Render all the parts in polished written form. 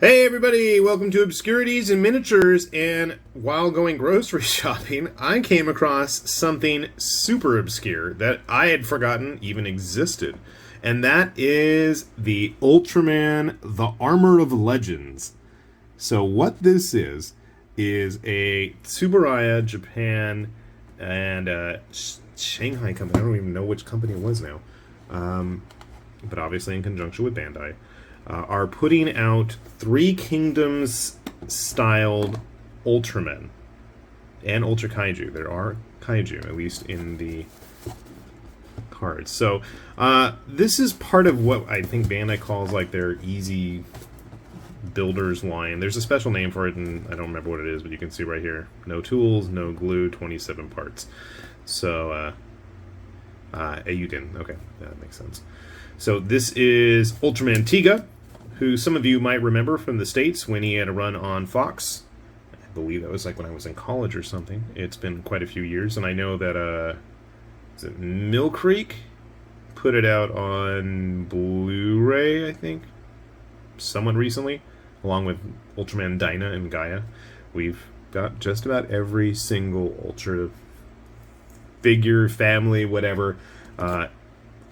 Hey everybody, welcome to Obscurities and Miniatures, and while going grocery shopping, I came across something super obscure that I had forgotten even existed, and that is the Ultraman, the Armour of Legends. So what this is a Tsuburaya, Japan, and Shanghai company, I don't even know which company it was now, but obviously in conjunction with Bandai, are putting out Three Kingdoms styled Ultramen and Ultra Kaiju. There are Kaiju, at least in the cards. So this is part of what I think Bandai calls like their easy builders line. There's a special name for it, and I don't remember what it is, but you can see right here. No tools, no glue, 27 parts. So, you didn't. Okay, that makes sense. So this is Ultraman Tiga, who some of you might remember from the States when he had a run on Fox. I believe that was like when I was in college or something. It's been quite a few years, and I know that, is it Mill Creek put it out on Blu-ray, I think, somewhat recently, along with Ultraman Dyna and Gaia. We've got just about every single Ultra figure, family, whatever,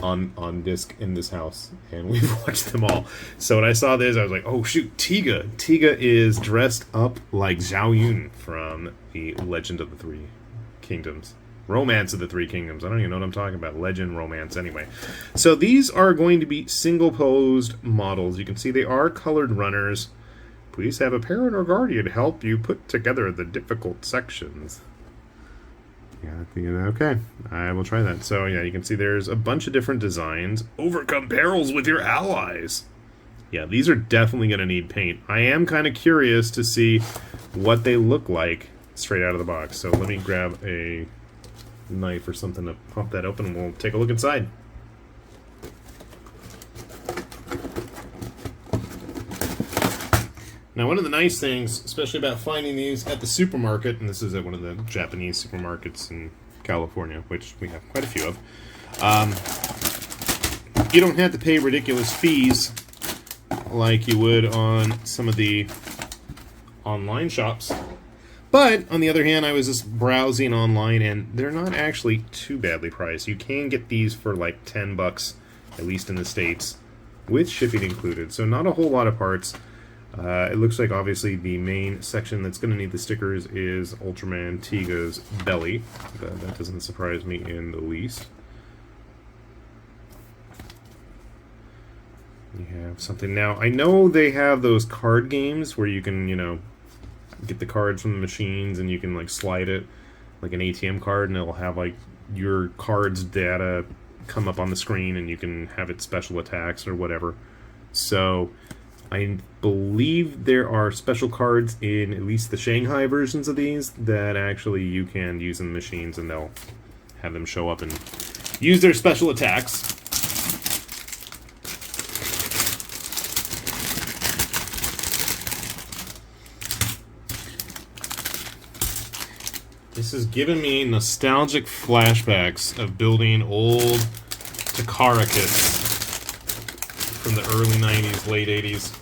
on disc in this house, and we've watched them all. So when I saw this, I was like, oh shoot, Tiga. Tiga is dressed up like Zhao Yun from the Legend of the Three Kingdoms. Romance of the Three Kingdoms. I don't even know what I'm talking about. Legend, romance, anyway. So these are going to be single-posed models. You can see they are colored runners. Please have a parent or guardian help you put together the difficult sections. Yeah, okay, I will try that. So yeah, you can see there's a bunch of different designs. Overcome perils with your allies. Yeah, these are definitely going to need paint. I am kind of curious to see what they look like straight out of the box. So let me grab a knife or something to pop that open, and we'll take a look inside. Now, one of the nice things, especially about finding these at the supermarket, and this is at one of the Japanese supermarkets in California, which we have quite a few of, you don't have to pay ridiculous fees like you would on some of the online shops. But, on the other hand, I was just browsing online, and they're not actually too badly priced. You can get these for like $10, at least in the States, with shipping included. So not a whole lot of parts. It looks like, obviously, the main section that's going to need the stickers is Ultraman Tiga's belly. That doesn't surprise me in the least. You have something. Now, I know they have those card games where you can, you know, get the cards from the machines and you can, like, slide it like an ATM card, and it'll have, like, your card's data come up on the screen, and you can have it special attacks or whatever. So I believe there are special cards in at least the Shanghai versions of these that actually you can use in the machines, and they'll have them show up and use their special attacks. This is giving me nostalgic flashbacks of building old Takara kits from the early 90s, late 80s.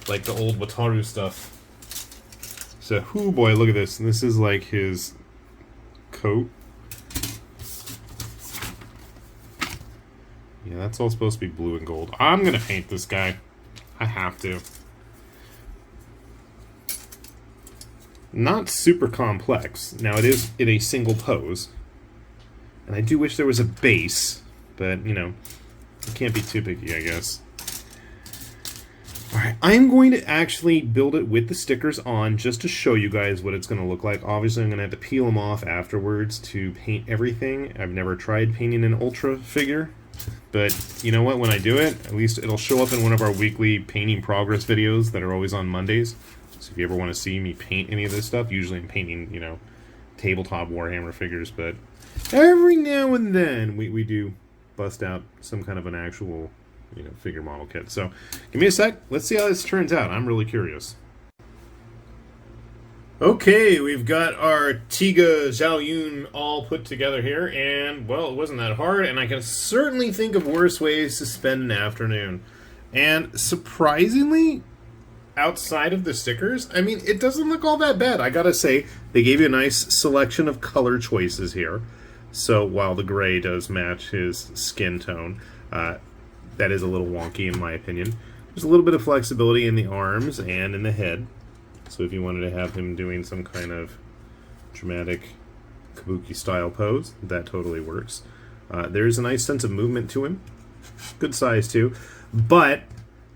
Like the old Wataru stuff. So, whoo boy, look at this. This is like his coat. Yeah, that's all supposed to be blue and gold. I'm gonna paint this guy. I have to. Not super complex. Now, it is in a single pose. And I do wish there was a base, but, you know, it can't be too picky, I guess. Alright, I'm going to actually build it with the stickers on just to show you guys what it's going to look like. Obviously, I'm going to have to peel them off afterwards to paint everything. I've never tried painting an Ultra figure, but you know what? When I do it, at least it'll show up in one of our weekly painting progress videos that are always on Mondays. So if you ever want to see me paint any of this stuff, usually I'm painting, you know, tabletop Warhammer figures, but every now and then we do bust out some kind of an actual, you know, figure model kit. So give me a sec. Let's see how this turns out. I'm really curious. Okay, we've got our Tiga Zhao Yun all put together here, and, well, it wasn't that hard, and I can certainly think of worse ways to spend an afternoon. And surprisingly, outside of the stickers, I mean, it doesn't look all that bad. I gotta say, they gave you a nice selection of color choices here. So while the gray does match his skin tone, that is a little wonky in my opinion. There's a little bit of flexibility in the arms and in the head. So if you wanted to have him doing some kind of dramatic kabuki style pose, that totally works. There's a nice sense of movement to him. Good size too. But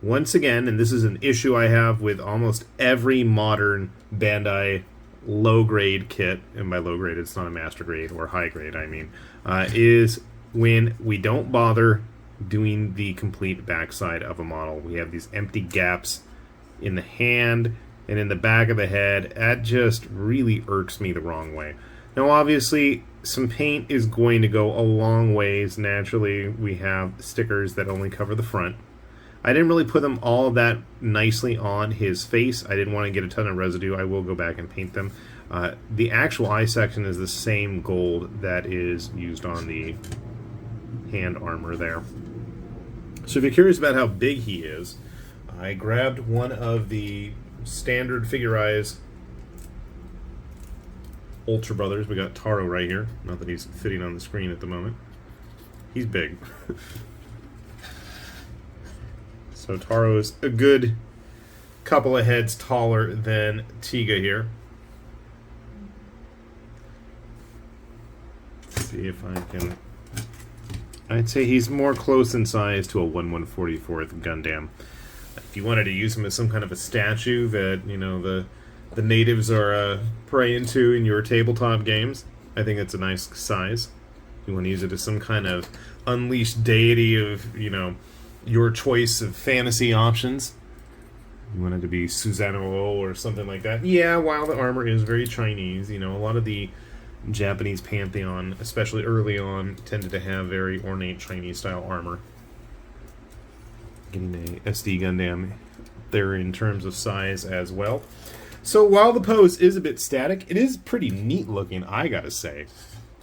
once again, and this is an issue I have with almost every modern Bandai low-grade kit, and by low-grade it's not a master grade or high-grade, I mean, is when we don't bother doing the complete backside of a model. We have these empty gaps in the hand and in the back of the head. That just really irks me the wrong way. Now obviously some paint is going to go a long ways. Naturally we have stickers that only cover the front. I didn't really put them all that nicely on his face. I didn't want to get a ton of residue. I will go back and paint them. The actual eye section is the same gold that is used on the hand armor there. So if you're curious about how big he is, I grabbed one of the standard figure eyes Ultra Brothers. We got Taro right here. Not that he's fitting on the screen at the moment. He's big. So Taro is a good couple of heads taller than Tiga here. Let's see if I can... I'd say he's more close in size to a 1/144th Gundam. If you wanted to use him as some kind of a statue that, you know, the natives are praying to in your tabletop games, I think it's a nice size. You want to use it as some kind of unleashed deity of, you know, your choice of fantasy options. You want it to be Susanoo or something like that. Yeah, while the armor is very Chinese, you know, a lot of the Japanese pantheon, especially early on, tended to have very ornate Chinese-style armor. Getting a SD Gundam there in terms of size as well. So while the pose is a bit static, it is pretty neat looking, I gotta say.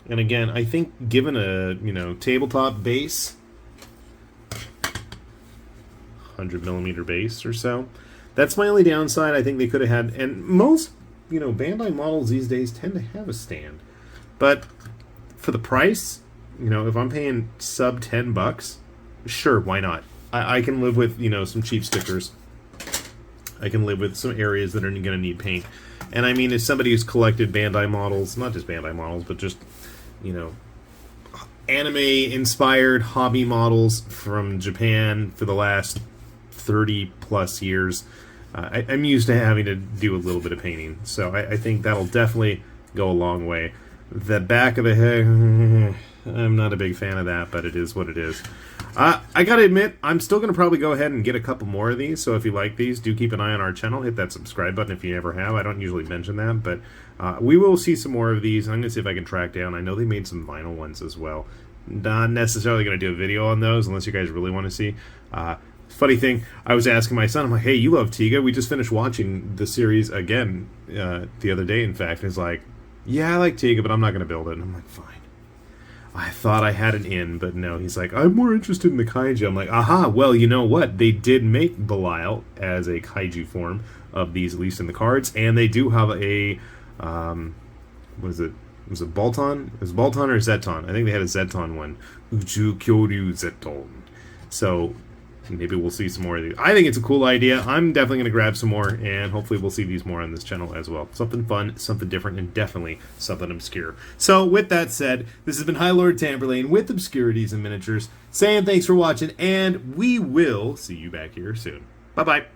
And again, I think given a, you know, tabletop base, 100mm base or so, that's my only downside. I think they could have had, and most, you know, Bandai models these days tend to have a stand. But for the price, you know, if I'm paying sub $10, sure, why not? I can live with, you know, some cheap stickers. I can live with some areas that are going to need paint. And I mean, as somebody who's collected Bandai models, not just Bandai models, but just, you know, anime-inspired hobby models from Japan for the last 30-plus years, I'm used to having to do a little bit of painting. So I think that'll definitely go a long way. The back of the head, I'm not a big fan of that, but it is what it is. I gotta admit, I'm still gonna probably go ahead and get a couple more of these, so if you like these, do keep an eye on our channel. Hit that subscribe button if you never have. I don't usually mention that, but we will see some more of these. I'm gonna see if I can track down. I know they made some vinyl ones as well. Not necessarily gonna do a video on those, unless you guys really want to see. Funny thing, I was asking my son, I'm like, hey, you love Tiga. We just finished watching the series again the other day, in fact. And he's like, yeah, I like Tiga, but I'm not going to build it. And I'm like, fine. I thought I had an in, but no. He's like, I'm more interested in the kaiju. I'm like, aha, well, you know what? They did make Belial as a kaiju form of these, at least in the cards. And they do have a, what is it? Was it Bolton? It was Bolton or Zeton? I think they had a Zeton one. Uchu Kyoryu Zeton. So maybe we'll see some more of these. I think it's a cool idea. I'm definitely going to grab some more, and hopefully we'll see these more on this channel as well. Something fun, something different, and definitely something obscure. So with that said, this has been High Lord Tamberlane with Obscurities and Miniatures, saying thanks for watching, and we will see you back here soon. Bye-bye.